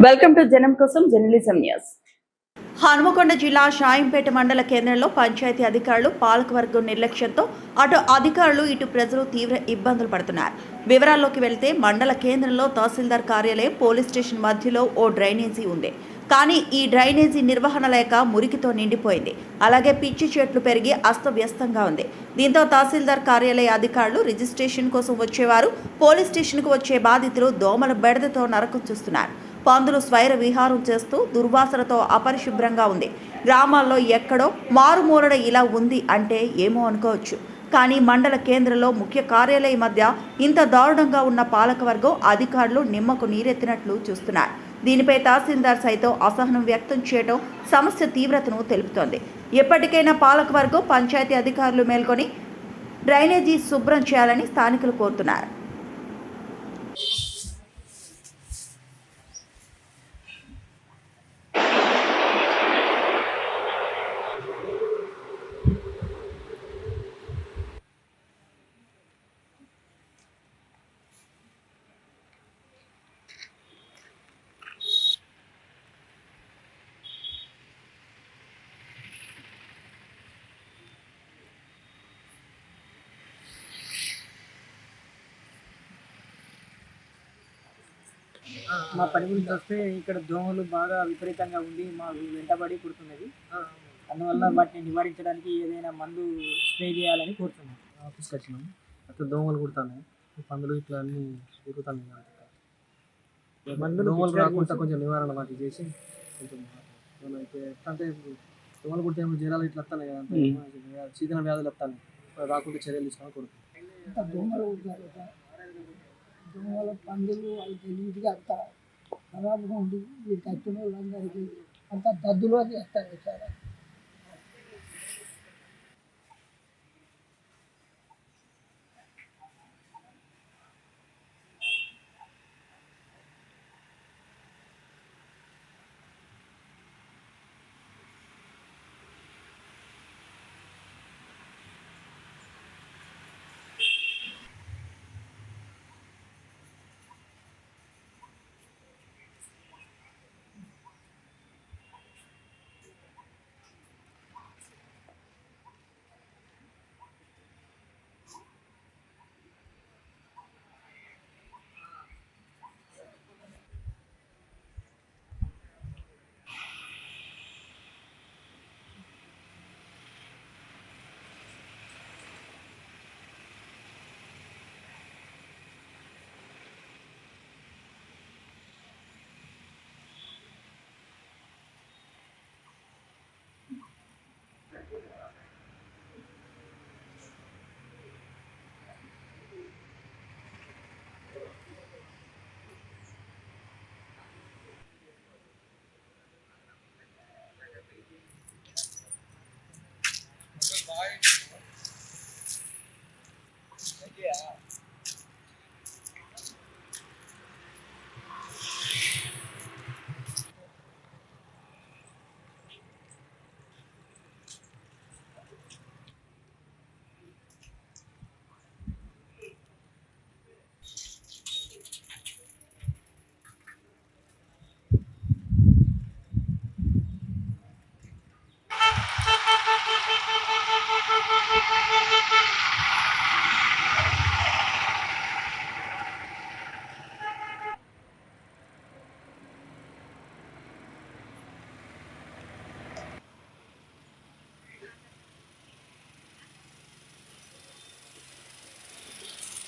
Welcome to జనం కోసం journalism news. Hanumakonda జిల్లా షాయింపేట మండల కేంద్రంలో పంచాయతీ అధికారులు పాలకవర్గం నిర్లక్ష్యంతో అటు అధికారులు ఇటు ప్రజలు తీవ్ర ఇబ్బందులు పడుతున్నారు. వివరాల్లోకి వెళ్తే మండల కేంద్రంలో తహసీల్దార్ కార్యాలయం, పోలీస్ స్టేషన్ మధ్యలో ఓ డ్రైనేజీ ఉంది. కానీ ఈ డ్రైనేజీ నిర్వహణ లేక మురికితో నిండిపోయింది. అలాగే పిచ్చి చెట్లు పెరిగి అస్తవ్యస్తంగా ఉంది. దీంతో తహసీల్దార్ కార్యాలయ అధికారులు రిజిస్ట్రేషన్ కోసం వచ్చేవారు, పోలీస్ స్టేషన్కు వచ్చే బాధితులు దోమల బెడదతో నరకం చూస్తున్నారు. పందులు స్వైర విహారం చేస్తూ దుర్వాసనతో అపరిశుభ్రంగా ఉంది. గ్రామాల్లో ఎక్కడో మారుమూలన ఇలా ఉంది అంటే ఏమో అనుకోవచ్చు. కానీ మండల కేంద్రంలో ముఖ్య కార్యాలయం మధ్య ఇంత దారుణంగా ఉన్న పాలకవర్గం అధికారులు నిమ్మకు నీరెత్తినట్లు చూస్తున్నారు. దీనిపై తహసీల్దార్ సైతం అసహనం వ్యక్తం చేయడం సమస్య తీవ్రతను తెలుపుతోంది. ఎప్పటికైనా పాలకవర్గం, పంచాయతీ అధికారులు మేల్కొని డ్రైనేజీ శుభ్రం చేయాలని స్థానికులు కోరుతున్నారు. మా పని గురించి వస్తే ఇక్కడ దోమలు బాగా విపరీతంగా ఉండి మాకు వెంటబడి కుడుతున్నది. అందువల్ల వాటిని నివారించడానికి ఏదైనా మందు స్ప్రే చేయాలని కోరుతున్నాం. ఆఫీస్కి వచ్చినాం, అక్కడ దోమలు కుడుతున్నాయి, పందులు ఇట్లా అన్నీ తిరుగుతున్నాయి. దోమలు రాకుండా కొంచెం నివారణ వాటికి చేసి కొంచెం అయితే అంటే దోమలు కుడితే జ్వరాలు ఇట్లా వస్తున్నాయి కదా, శీతల వ్యాధులు వస్తున్నాయి, రాకుండా చర్యలు తీసుకోవాలని కోరుతున్నాం. దోమల పందులు అవి తెలివిగా అంత ఖరాబుగా ఉండి వీటికి వచ్చిన వాళ్ళందరికీ అంత దద్దులో చేస్తారు సార్.